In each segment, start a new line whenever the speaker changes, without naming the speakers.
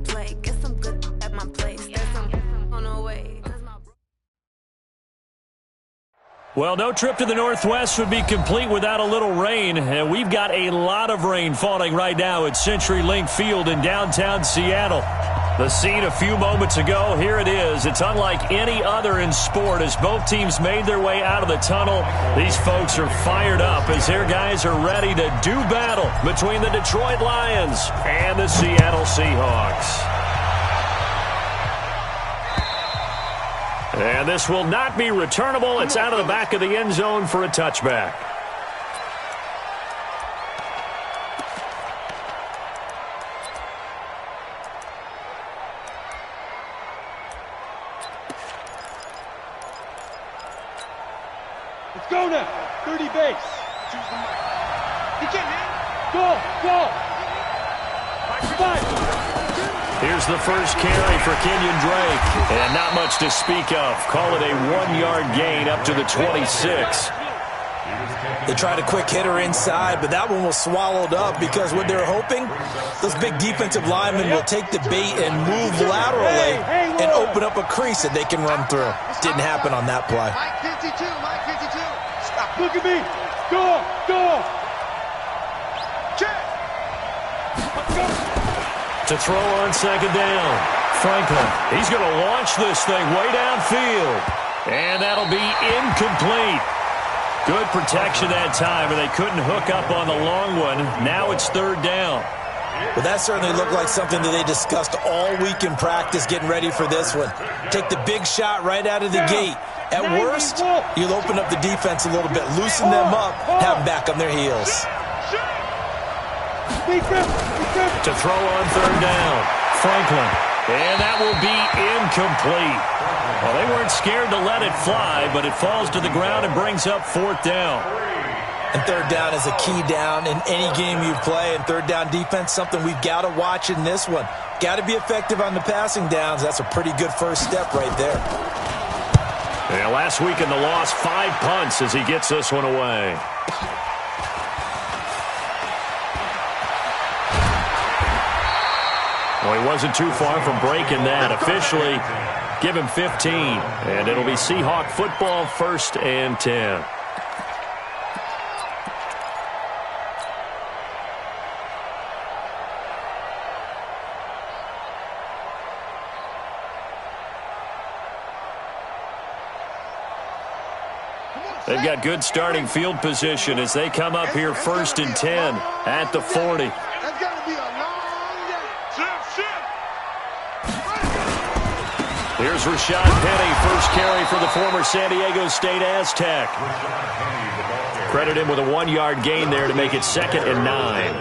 plate. Get some good at my place. There's some on the way.
Well, no trip to the Northwest would be complete without a little rain, and we've got a lot of rain falling right now at CenturyLink Field in downtown Seattle. The scene a few moments ago, here it is. It's unlike any other in sport as both teams made their way out of the tunnel. These folks are fired up as their guys are ready to do battle between the Detroit Lions and the Seattle Seahawks. And this will not be returnable. It's out of the back of the end zone for a touchback.
Let's go now. 30 base. You can't hit. Go. Five.
Here's the first carry for Kenyon Drake. And not much to speak of. Call it a 1-yard gain up to the 26.
They tried a quick hitter inside, but that one was swallowed up because what they're hoping, those big defensive linemen will take the bait and move laterally and open up a crease that they can run through. Didn't happen on that play.
Mike 52. Stop. Look at me. Go. Check. Let's go.
To throw on second down. Franklin, he's going to launch this thing way downfield. And that'll be incomplete. Good protection that time, and they couldn't hook up on the long one. Now it's third down.
Well, that certainly looked like something that they discussed all week in practice getting ready for this one. Take the big shot right out of the gate. At worst, you'll open up the defense a little bit, loosen them up, have them back on their heels.
To throw on third down. Franklin. And that will be incomplete. Well, they weren't scared to let it fly, but it falls to the ground and brings up fourth down.
And third down is a key down in any game you play. And third down defense, something we've got to watch in this one. Got to be effective on the passing downs. That's a pretty good first step right there.
Yeah, last week in the loss, 5 punts as he gets this one away. Well, he wasn't too far from breaking that. Officially, give him 15. And it'll be Seahawk football, 1st and 10. They've got good starting field position as they come up here 1st and 10 at the 40.
That's got to be a long day.
Here's Rashad Penny, first carry for the former San Diego State Aztec. Credit him with a 1-yard gain there to make it 2nd and 9.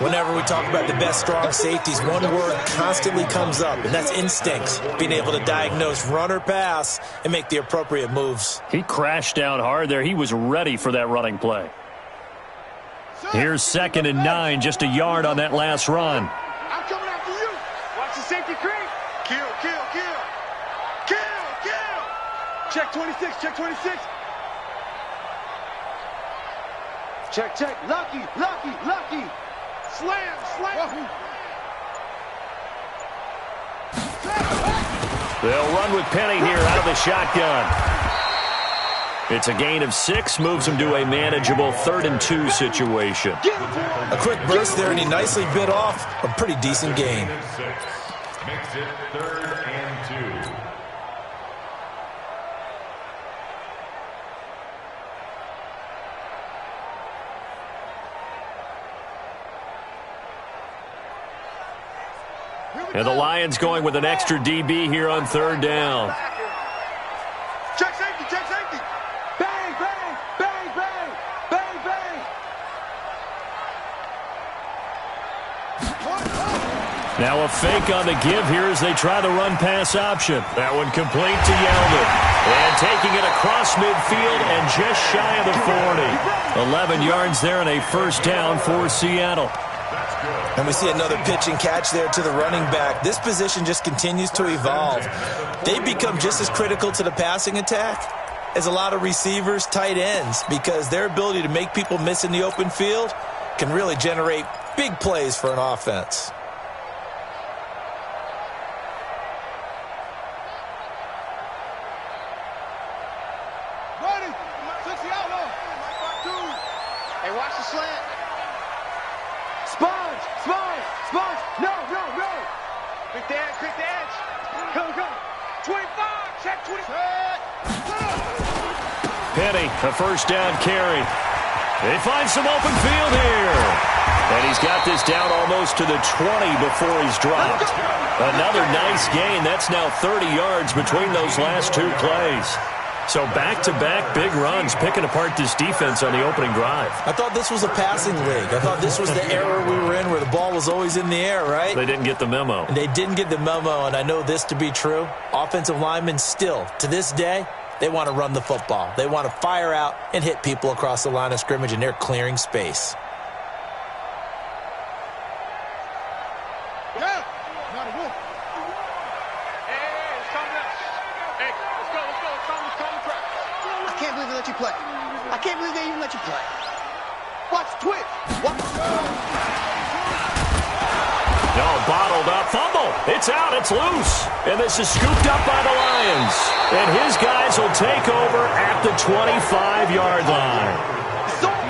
Whenever we talk about the best strong safeties, one word constantly comes up, and that's instincts. Being able to diagnose run or pass and make the appropriate moves.
He crashed down hard there. He was ready for that running play. Here's 2nd and 9, just a yard on that last run.
I'm coming after you. Watch the safety creep. Kill. Check 26. Check. Lucky. Slam.
They'll run with Penny here out of the shotgun. It's a gain of 6, moves him to a manageable 3rd and 2 situation.
A quick burst there, and he nicely bit off a pretty decent gain.
Makes it 3rd and 2.
And the Lions going with an extra DB here on 3rd down.
Check safety. Bang.
Now a fake on the give here as they try the run-pass option. That one complete to Yeldon. And taking it across midfield and just shy of the 40. 11 yards there and a 1st down for Seattle.
And we see another pitch and catch there to the running back. This position just continues to evolve. They become just as critical to the passing attack as a lot of receivers, tight ends, because their ability to make people miss in the open field can really generate big plays for an offense.
Quick the edge. Go. 25, check 20.
Penny, a first down carry. They find some open field here. And he's got this down almost to the 20 before he's dropped. Another nice gain. That's now 30 yards between those last two plays. So back-to-back big runs, picking apart this defense on the opening drive.
I thought this was a passing league. I thought this was the era we were in where the ball was always in the air, right?
They didn't get the memo.
And they didn't get the memo, and I know this to be true. Offensive linemen still, to this day, they want to run the football. They want to fire out and hit people across the line of scrimmage, and they're clearing space.
I can't believe they even let you play. Watch twitch.
No, bottled up. Fumble. It's out. It's loose. And this is scooped up by the Lions. And his guys will take over at the 25-yard line.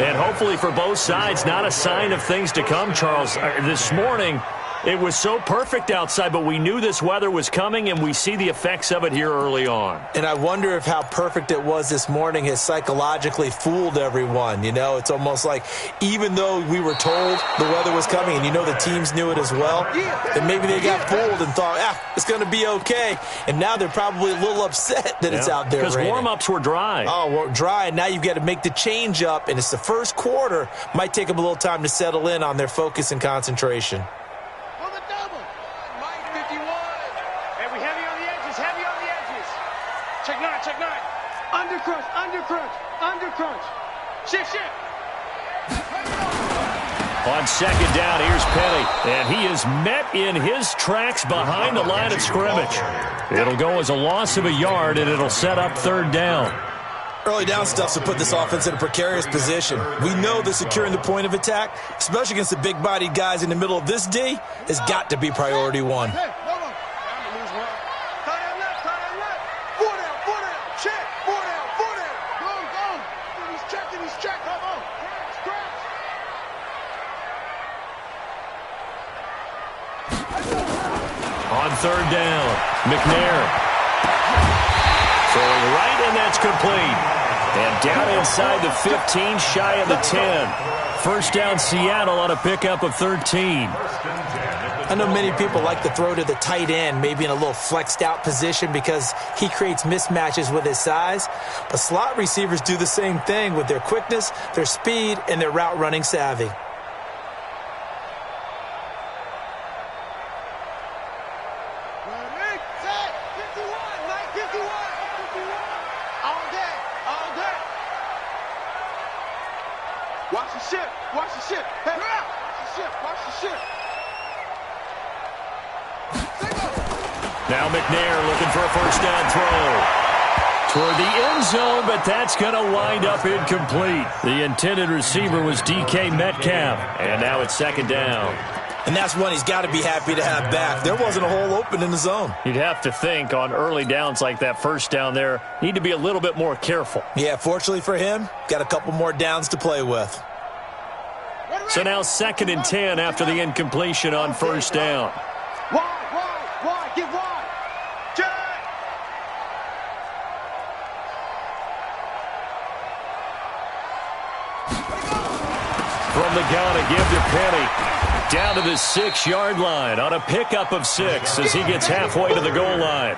And hopefully for both sides, not a sign of things to come, Charles. This morning, it was so perfect outside, but we knew this weather was coming, and we see the effects of it here early on.
And I wonder if how perfect it was this morning has psychologically fooled everyone. You know, it's almost like even though we were told the weather was coming, and you know the teams knew it as well, then maybe they got fooled and thought, it's going to be okay. And now they're probably a little upset that it's out there raining.
Because warm-ups were dry.
Oh, well, dry, and now you've got to make the change up, and it's the first quarter. Might take them a little time to settle in on their focus and concentration.
Undercrunch. Shift.
On second down, here's Penny. And he is met in his tracks behind the line of scrimmage. It'll go as a loss of a yard, and it'll set up third down.
Early down stuff to put this offense in a precarious position. We know that securing the point of attack, especially against the big-bodied guys in the middle of this D, has got to be priority one.
On third down, McNair throwing right, and that's complete. And down inside the 15, shy of the 10. First down, Seattle on a pickup of 13.
I know many people like to throw to the tight end, maybe in a little flexed out position because he creates mismatches with his size. But slot receivers do the same thing with their quickness, their speed, and their route running savvy.
Watch the ship. Hey, watch the ship.
Now McNair looking for a first down throw. Toward the end zone, but that's going to wind up incomplete. The intended receiver was DK Metcalf, and now it's second down.
And that's one he's got to be happy to have back. There wasn't a hole open in the zone.
You'd have to think on early downs like that first down there, need to be a little bit more careful.
Yeah, fortunately for him, got a couple more downs to play with.
So now 2nd and 10 after the incompletion on first down.
Wide, get wide. Check.
From the gun, a give to Penny. Down to the 6-yard line on a pickup of 6 as he gets halfway to the goal line.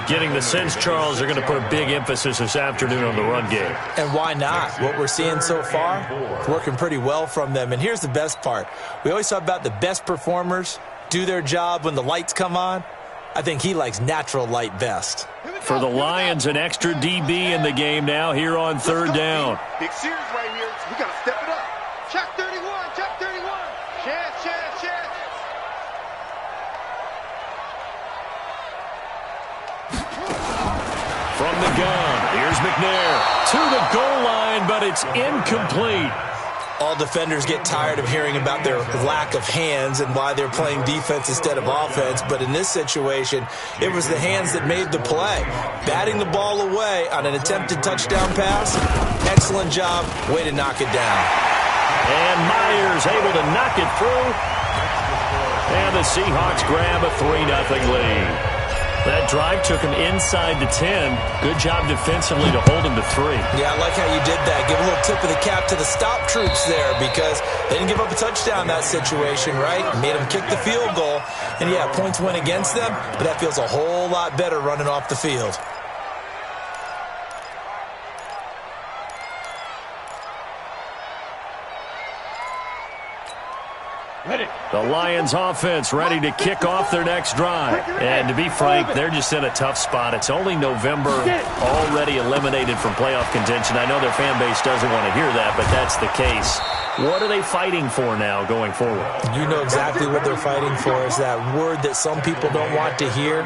Getting the sense, Charles, they're going to put a big emphasis this afternoon on the run game.
And why not? What we're seeing so far, working pretty well from them. And here's the best part. We always talk about the best performers do their job when the lights come on. I think he likes natural light best.
For the Lions, an extra DB in the game now here on third down.
Big series right here. We got to step it up. Check 31. Chance.
From the gun, here's McNair to the goal line, but it's incomplete.
All defenders get tired of hearing about their lack of hands and why they're playing defense instead of offense. But in this situation, it was the hands that made the play. Batting the ball away on an attempted touchdown pass. Excellent job. Way to knock it down.
And Myers able to knock it through. And the Seahawks grab a 3-0 lead. That drive took him inside the 10. Good job defensively to hold him to 3.
Yeah, I like how you did that. Give a little tip of the cap to the stop troops there because they didn't give up a touchdown in that situation, right? Made them kick the field goal. And, yeah, points went against them, but that feels a whole lot better running off the field.
The Lions offense ready to kick off their next drive. And to be frank, they're just in a tough spot. It's only November, already eliminated from playoff contention. I know their fan base doesn't want to hear that, but that's the case. What are they fighting for now going forward?
You know exactly what they're fighting for. Is that word that some people don't want to hear,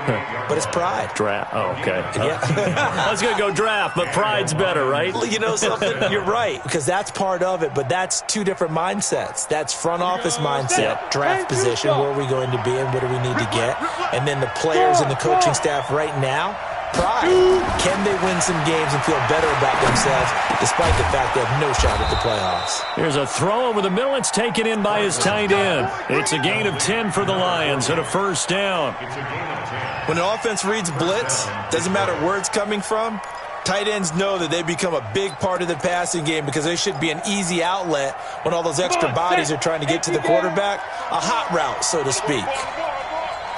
but it's pride.
Draft. Oh, okay.
Yeah.
I was going to go draft, but pride's better, right?
Well, you know something? You're right, because that's part of it, but that's two different mindsets. That's front office mindset, draft position, where are we going to be and what do we need to get? And then the players and the coaching staff right now, pride. Can they win some games and feel better about themselves despite the fact they have no shot at the playoffs?
Here's a throw over the middle. It's taken in by his tight end. It's a gain of 10 for the Lions and a first down.
When an offense reads blitz, doesn't matter where it's coming from, tight ends know that they become a big part of the passing game because they should be an easy outlet when all those extra bodies are trying to get to the quarterback. A hot route, so to speak.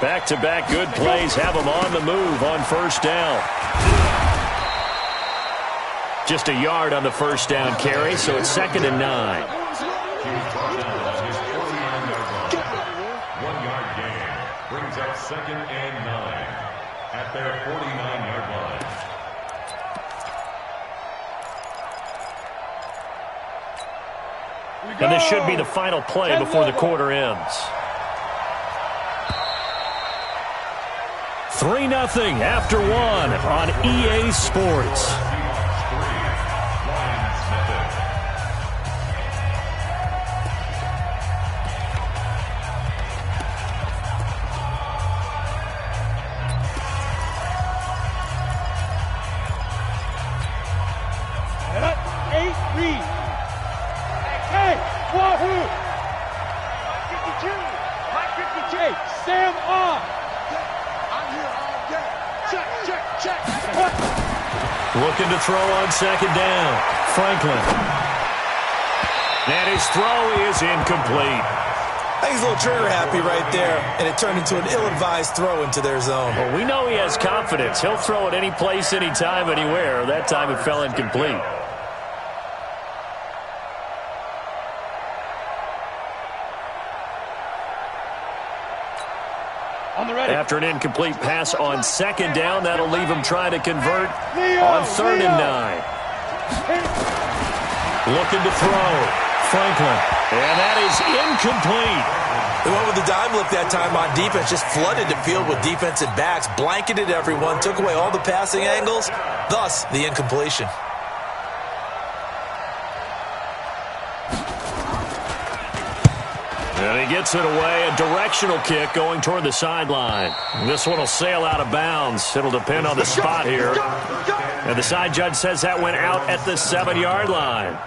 Back-to-back good plays have them on the move on first down. Just a yard on the first down carry, so it's 2nd and 9.
1-yard gain brings up 2nd and 9 at their 49-yard line.
And this should be the final play before the quarter ends. 3-0 after 1 on EA Sports.
Sam off.
Looking to throw on 2nd down. Franklin. And his throw is incomplete.
I think he's a little trigger happy right there, and it turned into an ill-advised throw into their zone.
Well, we know he has confidence. He'll throw it any place, anytime, anywhere. That time it fell incomplete. After an incomplete pass on 2nd down, that'll leave him trying to convert on 3rd and 9. Looking to throw. Franklin. And that is incomplete.
They went with the dime look that time on defense, just flooded the field with defensive backs, blanketed everyone, took away all the passing angles, thus the incompletion.
And he gets it away, a directional kick going toward the sideline. This one will sail out of bounds. It'll depend on the spot here. And the side judge says that went out at the 7-yard line.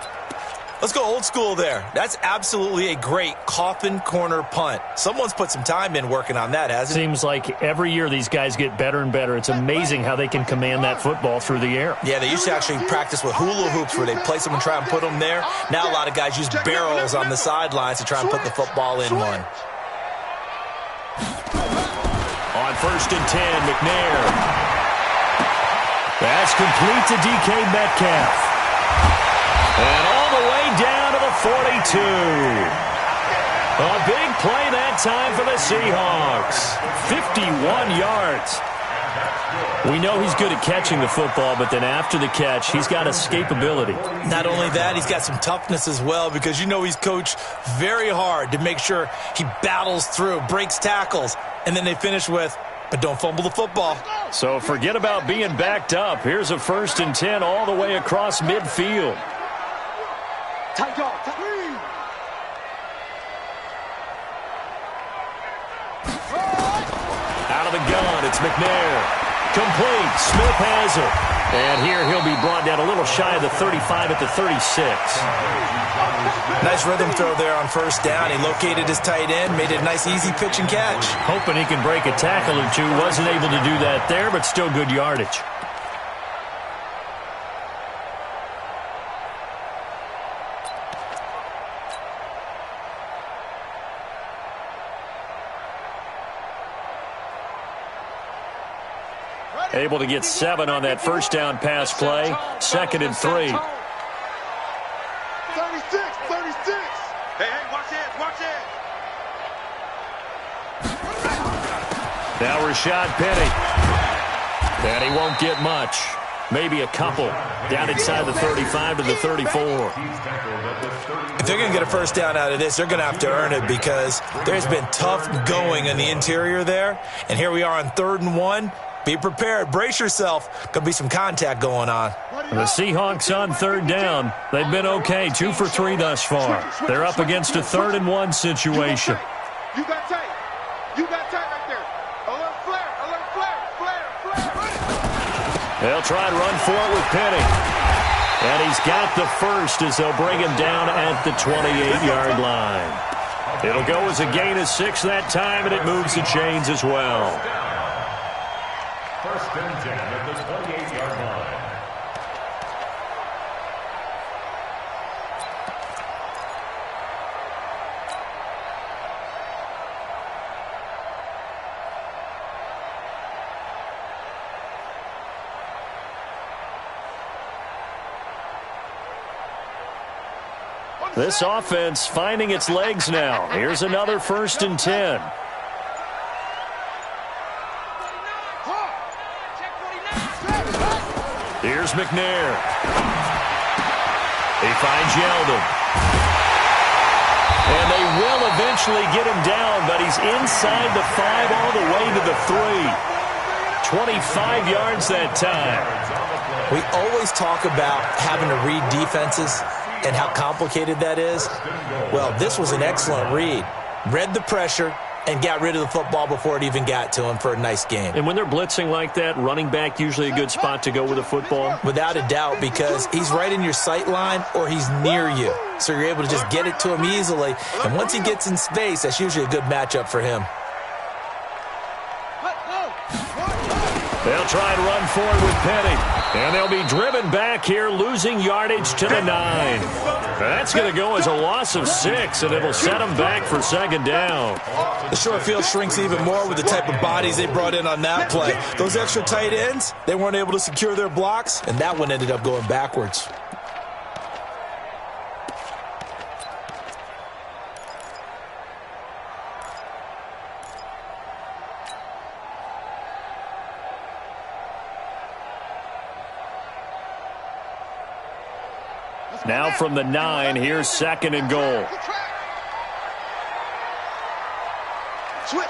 Let's go old school there. That's absolutely a great coffin corner punt. Someone's put some time in working on that, hasn't it?
Seems like every year these guys get better and better. It's amazing how they can command that football through the air.
Yeah, they used to actually practice with hula hoops where they place them and try and put them there. Now a lot of guys use barrels on the sidelines to try and put the football in one.
On 1st and 10, McNair. That's complete to DK Metcalf. And all the way down to the 42. A big play that time for the Seahawks. 51 yards. We know he's good at catching the football, but then after the catch, he's got escapability.
Not only that, he's got some toughness as well because you know he's coached very hard to make sure he battles through, breaks tackles, and then they finish with, but don't fumble the football.
So forget about being backed up. Here's a 1st and 10 all the way across midfield. Out of the gun, it's McNair. Complete. Smith has it. And here he'll be brought down a little shy of the 35 at the 36.
Nice rhythm throw there on first down. He located his tight end, made it a nice easy pitch and catch.
Hoping he can break a tackle or two. Wasn't able to do that there, but still good yardage. Able to get 7 on that first down pass play. 2nd and 3.
36, 36. Hey, watch it, watch it.
Now Rashad Penny. And he won't get much. Maybe a couple. Down inside the 35 to the 34.
If they're going to get a first down out of this, they're going to have to earn it because there's been tough going in the interior there. And here we are on 3rd and 1. Be prepared. Brace yourself. Could be some contact going on.
The Seahawks on 3rd down. They've been okay. 2 for 3 thus far. They're up against a 3rd and 1 situation.
You got tight. You got tight right there. Alert flare. Alert flare. Flare.
They'll try and run for it with Penny. And he's got the first as they'll bring him down at the 28-yard line. It'll go as a gain of 6 that time, and it moves the chains as well.
1st and 10 at the 28-yard line.
This offense finding its legs now. Here's another 1st and 10. Here's McNair. He finds Yeldon. And they will eventually get him down, but he's inside the 5 all the way to the 3. 25 yards that time.
We always talk about having to read defenses and how complicated that is. Well, this was an excellent read. Read the pressure and got rid of the football before it even got to him for a nice game.
And when they're blitzing like that, running back usually a good spot to go with a football?
Without a doubt, because he's right in your sight line or he's near you. So you're able to just get it to him easily. And once he gets in space, that's usually a good matchup for him.
They'll try and run forward with Penny. And they'll be driven back here, losing yardage to the 9. That's going to go as a loss of 6, and it'll set them back for 2nd down.
The short field shrinks even more with the type of bodies they brought in on that play. Those extra tight ends, they weren't able to secure their blocks, and that one ended up going backwards.
Now from the 9, here's 2nd and goal.
Switch.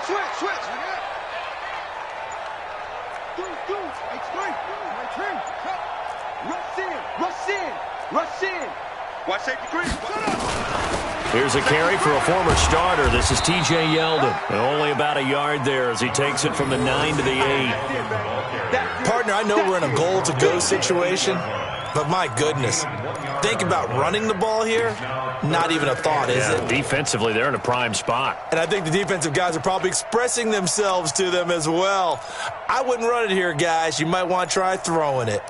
Rush in. Watch safety green.
Here's a carry for a former starter. This is T.J. Yeldon. And only about a yard there as he takes it from the 9 to the 8.
Partner, I know we're in a goal-to-go situation, but my goodness, think about running the ball here. Not even a thought, is it?
Defensively, they're in a prime spot.
And I think the defensive guys are probably expressing themselves to them as well. I wouldn't run it here, guys. You might want to try throwing it.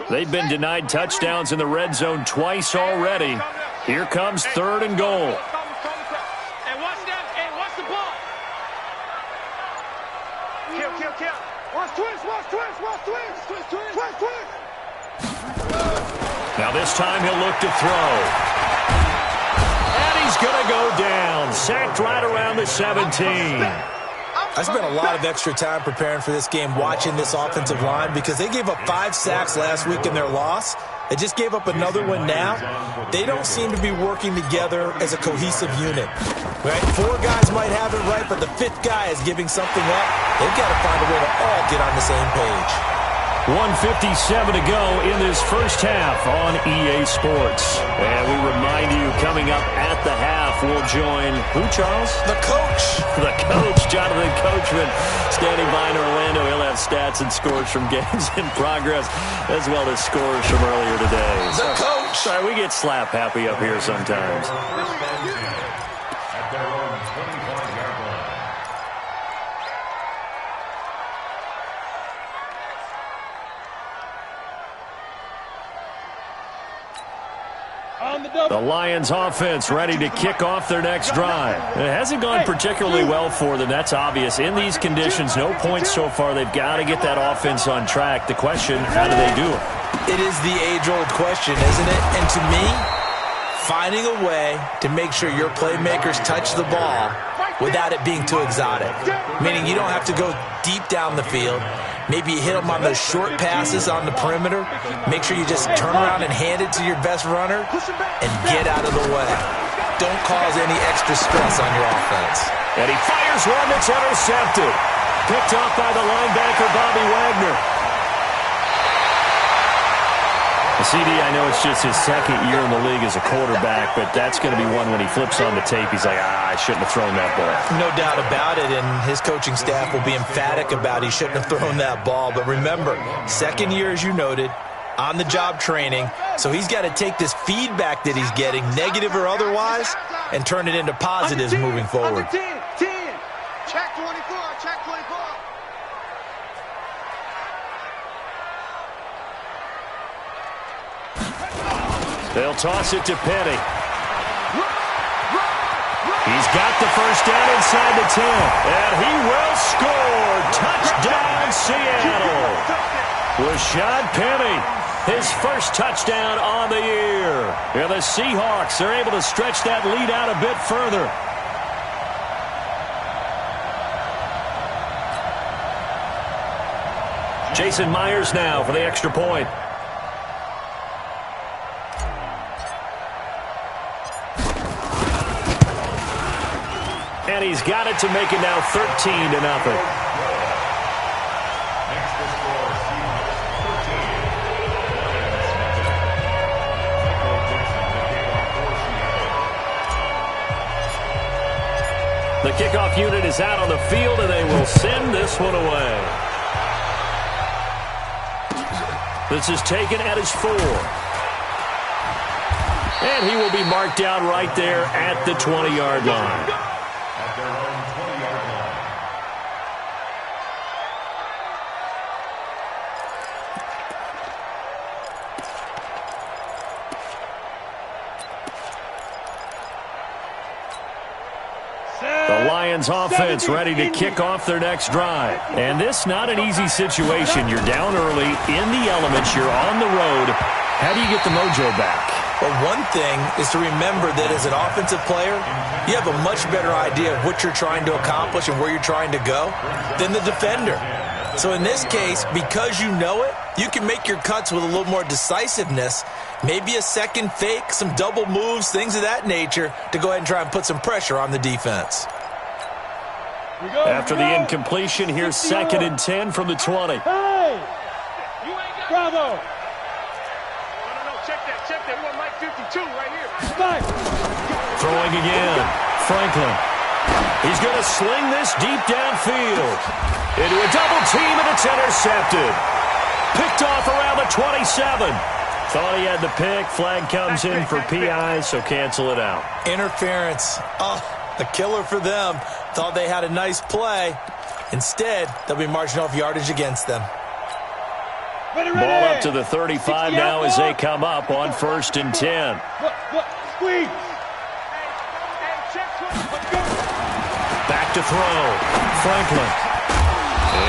They've been denied touchdowns in the red zone twice already. Here comes 3rd and goal.
Hey, watch that. Hey, watch the ball. Kill. Watch twist.
Now this time he'll look to throw. And he's going to go down. Sacked right around the 17.
I spent a lot of extra time preparing for this game watching this offensive line because they gave up 5 sacks last week in their loss. They just gave up another one now. They don't seem to be working together as a cohesive unit. Right? 4 guys might have it right, but the 5th guy is giving something up. They've got to find a way to all get on the same page.
1:57 to go in this first half on EA Sports. And we remind you, coming up at the half, we'll join who, Charles?
The coach.
The coach, Jonathan Coachman, standing by in Orlando. He'll have stats and scores from games in progress, as well as scores from earlier today.
The coach.
Sorry, we get slap happy up here sometimes.
At their own 25-yard line.
The Lions offense ready to kick off their next drive. It hasn't gone particularly well for them. That's obvious. In these conditions, no points so far. They've got to get that offense on track. The question, how do they do it?
It is the age-old question, isn't it? And to me, finding a way to make sure your playmakers touch the ball without it being too exotic. Meaning you don't have to go deep down the field. Maybe you hit them on those short passes on the perimeter. Make sure you just turn around and hand it to your best runner and get out of the way. Don't cause any extra stress on your offense.
And he fires one that's intercepted. Picked off by the linebacker, Bobby Wagner. CD, I know it's just his second year in the league as a quarterback, but that's going to be one when he flips on the tape. He's like, I shouldn't have thrown that ball.
No doubt about it, and his coaching staff will be emphatic about he shouldn't have thrown that ball. But remember, second year, as you noted, on-the-job training, so he's got to take this feedback that he's getting, negative or otherwise, and turn it into positives moving forward.
10. Check 24, check 24.
They'll toss it to Petty. He's got the first down inside the 10. And he will score. Touchdown, Seattle. Rashad Penny, his first touchdown on the year. And the Seahawks are able to stretch that lead out a bit further. Jason Myers now for the extra point. And he's got it to make it now 13-0.
Next to score, Seahawks 13.
The kickoff unit is out on the field, and they will send this one away. This is taken at his 4. And he will be marked down right there at the 20-yard line.
At their own 20-yard line.
The Lions offense ready to kick off their next drive. And this not an easy situation. You're down early, in the elements, you're on the road. How do you get the mojo back?
Well, one thing is to remember that as an offensive player, you have a much better idea of what you're trying to accomplish and where you're trying to go than the defender. So in this case, because you know it, you can make your cuts with a little more decisiveness, maybe a second fake, some double moves, things of that nature, to go ahead and try and put some pressure on the defense.
After the incompletion, here's 2nd and 10 from the 20.
Hey! Bravo! No, check that. One Mike 52 right here.
Throwing again. Franklin. He's going to sling this deep downfield. Into a double team, and it's intercepted. Picked off around the 27. Thought he had the pick. Flag comes in for PI, so cancel it out.
Interference. Oh, a killer for them. Thought they had a nice play. Instead, they'll be marching off yardage against them.
Ball up to the 35 now as they come up on 1st and 10.
Squeeze.
Back to throw. Franklin.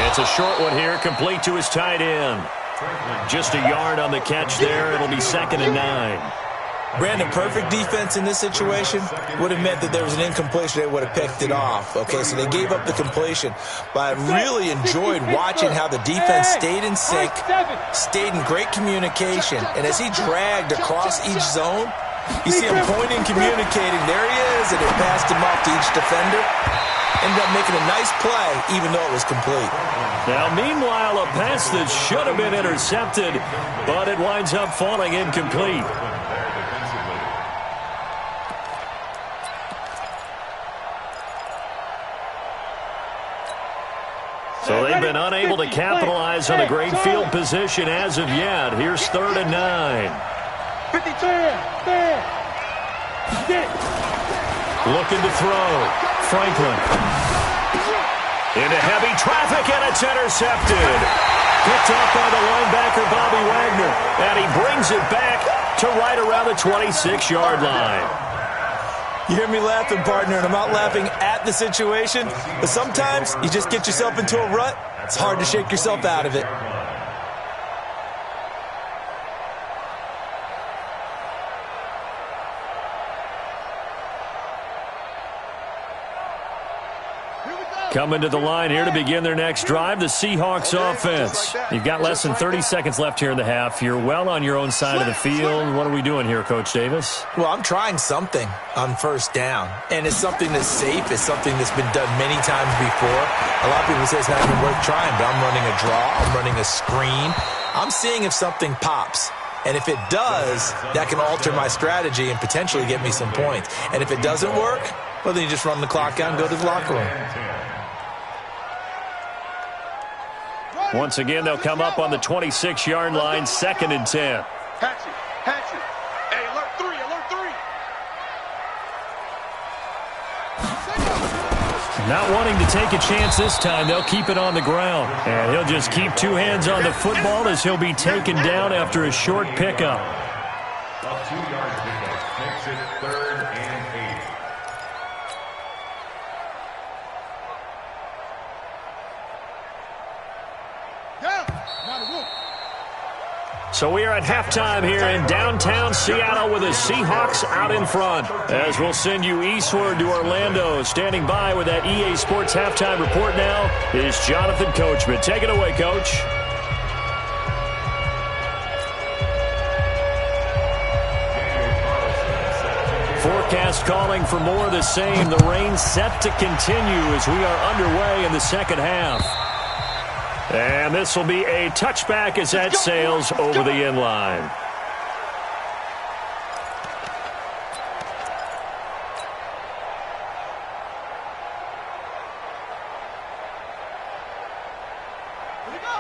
It's a short one here, complete to his tight end. Just a yard on the catch there. It'll be 2nd and 9.
Brandon, perfect defense in this situation would have meant that there was an incompletion. They would have picked it off. Okay, so they gave up the completion. But I really enjoyed watching how the defense stayed in sync, stayed in great communication. And as he dragged across each zone, you see him pointing, communicating. There he is, and it passed him off to each defender. Ended up making a nice play, even though it was complete.
Now, meanwhile, a pass that should have been intercepted, but it winds up falling incomplete. So they've been unable to capitalize on a great field position as of yet. Here's 3rd and 9.
52,
Looking to throw. Franklin. Into heavy traffic, and it's intercepted. Picked up by the linebacker, Bobby Wagner. And he brings it back to right around the 26-yard line.
You hear me laughing, partner, and I'm not laughing at the situation. But sometimes you just get yourself into a rut. It's hard to shake yourself out of it.
Coming to the line here to begin their next drive, the Seahawks offense. You've got less than 30 seconds left here in the half. You're well on your own side of the field. What are we doing here, Coach Davis?
Well, I'm trying something on first down, and it's something that's safe. It's something that's been done many times before. A lot of people say it's not even worth trying, but I'm running a draw. I'm running a screen. I'm seeing if something pops. And if it does, that can alter my strategy and potentially get me some points. And if it doesn't work, well, then you just run the clock out and go to the locker room.
Once again, they'll come up on the 26-yard line, 2nd and 10.
Hatchet. Hey, alert 3.
Not wanting to take a chance this time, they'll keep it on the ground. And he'll just keep 2 hands on the football as he'll be taken down after a short pickup.
A 2-yard pickup makes it 3rd and 8.
So we are at halftime here in downtown Seattle with the Seahawks out in front. As we'll send you eastward to Orlando. Standing by with that EA Sports halftime report now is Jonathan Coachman. Take it away, Coach. Forecast calling for more of the same. The rain set to continue as we are underway in the second half. And this will be a touchback as that sails over the end line.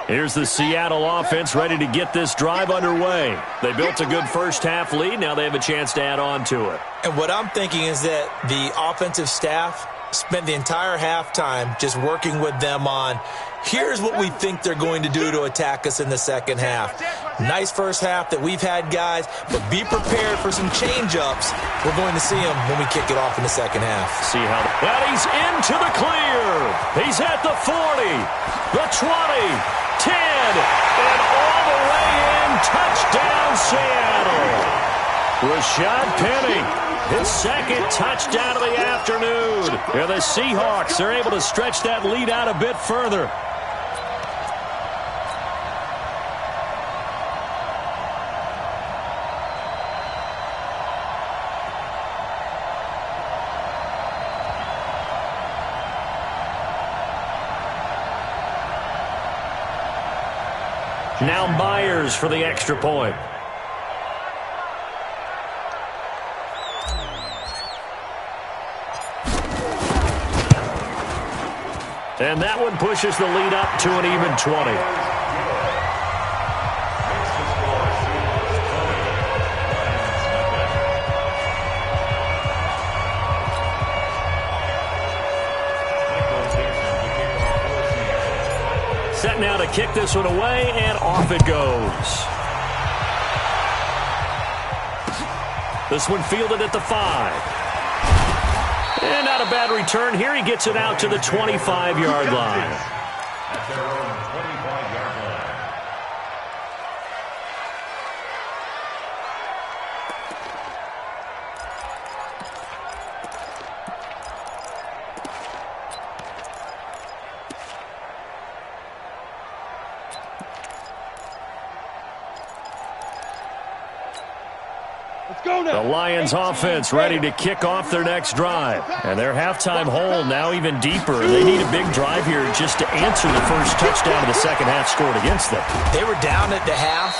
Here's the Seattle offense ready to get this drive underway. They built a good first-half lead. Now they have a chance to add on to it.
And what I'm thinking is that the offensive staff spent the entire halftime just working with them on, here's what we think they're going to do to attack us in the second half. Nice first half that we've had, guys, but be prepared for some change-ups. We're going to see them when we kick it off in the second half.
See how that he's into the clear. He's at the 40, the 20, 10, and all the way in. Touchdown, Seattle. Rashad Penny, his second touchdown of the afternoon. And the Seahawks are able to stretch that lead out a bit further. Now Myers for the extra point. And that one pushes the lead up to an even 20. Set now to kick this one away, and off it goes. This one fielded at the 5. And not a bad return here. He gets it out to the 25-yard line.
At their own 25-yard line.
The Lions offense ready to kick off their next drive. And their halftime hole now even deeper. They need a big drive here just to answer the first touchdown of the second half scored against them.
They were down at the half.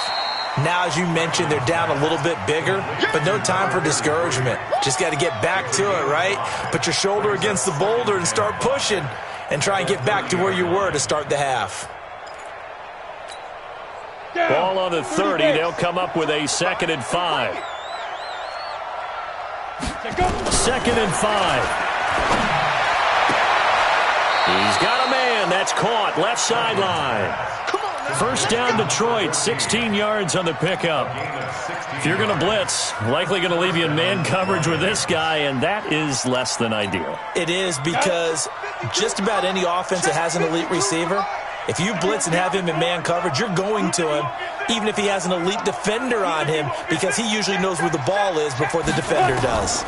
Now, as you mentioned, they're down a little bit bigger, but no time for discouragement. Just got to get back to it, right? Put your shoulder against the boulder and start pushing and try and get back to where you were to start the half.
Ball on the 30. They'll come up with a 2nd and 5. 2nd and 5. He's got a man. That's caught. Left sideline. First down, Detroit. 16 yards on the pickup. If you're going to blitz, likely going to leave you in man coverage with this guy, and that is less than ideal.
It is, because just about any offense that has an elite receiver, if you blitz and have him in man coverage, you're going to him, even if he has an elite defender on him, because he usually knows where the ball is before the defender does.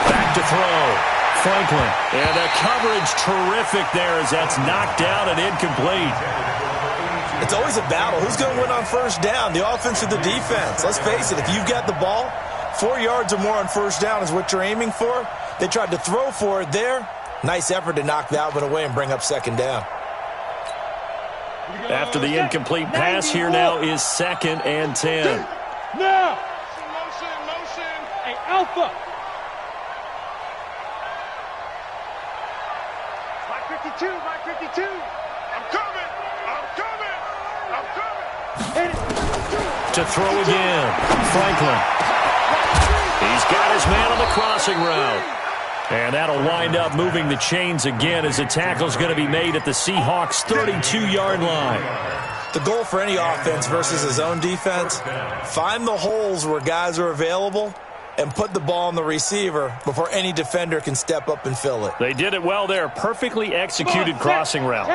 Back to throw. Franklin. And the coverage terrific there as that's knocked down and incomplete.
It's always a battle. Who's going to win on first down, the offense or the defense? Let's face it, if you've got the ball, 4 yards or more on first down is what you're aiming for. They tried to throw for it there. Nice effort to knock that one away and bring up 2nd down.
After the incomplete pass, here now is 2nd and 10.
Now! Motion. Hey, Alpha! My 52. I'm coming.
To throw again. Franklin. He's got his man on the crossing route. And that'll wind up moving the chains again as the tackle's going to be made at the Seahawks' 32-yard line.
The goal for any offense versus his own defense, find the holes where guys are available and put the ball on the receiver before any defender can step up and fill it.
They did it well there. Perfectly executed crossing route.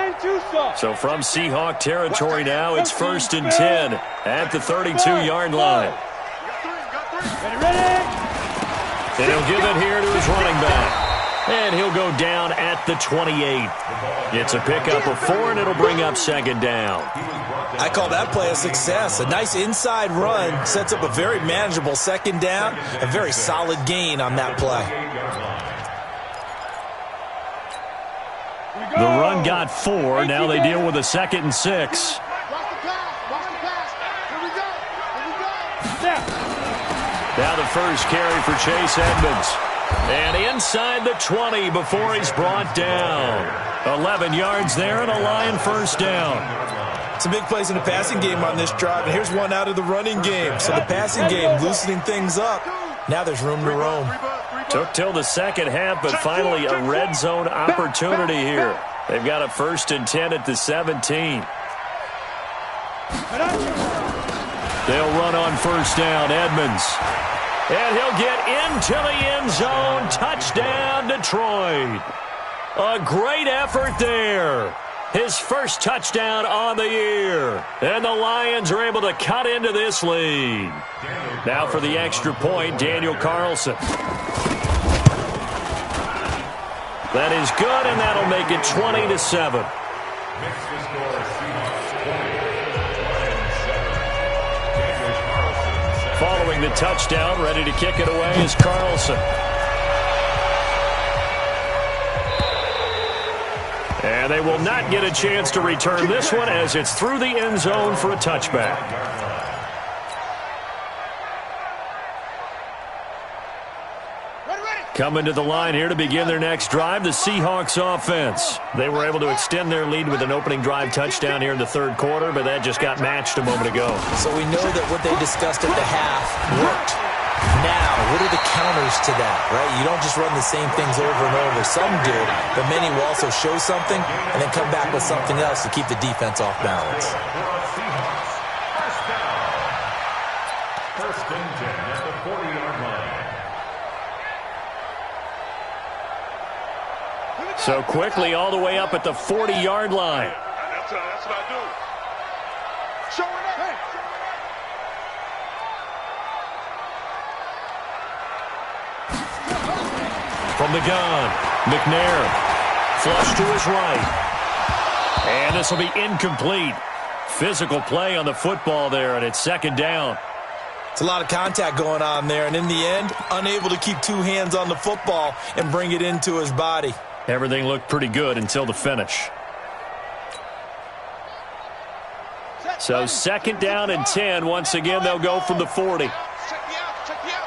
So from Seahawk territory now, it's 1st and 10 at the 32-yard line. And he'll give it here to his running back. And he'll go down at the 28. It's a pickup of 4, and it'll bring up 2nd down.
I call that play a success. A nice inside run sets up a very manageable 2nd down. A very solid gain on that play.
The run got 4. Now they deal with a 2nd and 6. Now the first carry for Chase Edmonds. And inside the 20 before he's brought down. 11 yards there and a Lion first down.
Some big plays in the passing game on this drive, and here's one out of the running game. So the passing game loosening things up. Now there's room to roam.
Took till the second half, but finally a red zone opportunity here. They've got a 1st and 10 at the 17. They'll run on first down, Edmonds. And he'll get into the end zone. Touchdown, Detroit. A great effort there. His first touchdown on the year. And the Lions are able to cut into this lead. Now for the extra point, Daniel Carlson. That is good, and that'll make it 20-7. Following the touchdown, ready to kick it away is Carlson. And they will not get a chance to return this one as it's through the end zone for a touchback. Coming to the line here to begin their next drive, the Seahawks offense. They were able to extend their lead with an opening drive touchdown here in the third quarter, but that just got matched a moment ago.
So we know that what they discussed at the half worked. Now, what are the counters to that, right? You don't just run the same things over and over. Some do, but many will also show something and then come back with something else to keep the defense off balance.
First and 10 at the 40-yard line.
So quickly all the way up at the 40-yard line.
That's what I do. Show it up. Hey.
From the gun, McNair. Flush to his right. And this will be incomplete. Physical play on the football there, and it's 2nd down.
It's a lot of contact going on there, and in the end, unable to keep two hands on the football and bring it into his body.
Everything looked pretty good until the finish. So 2nd down and 10. Once again, they'll go from the 40.
Check me out.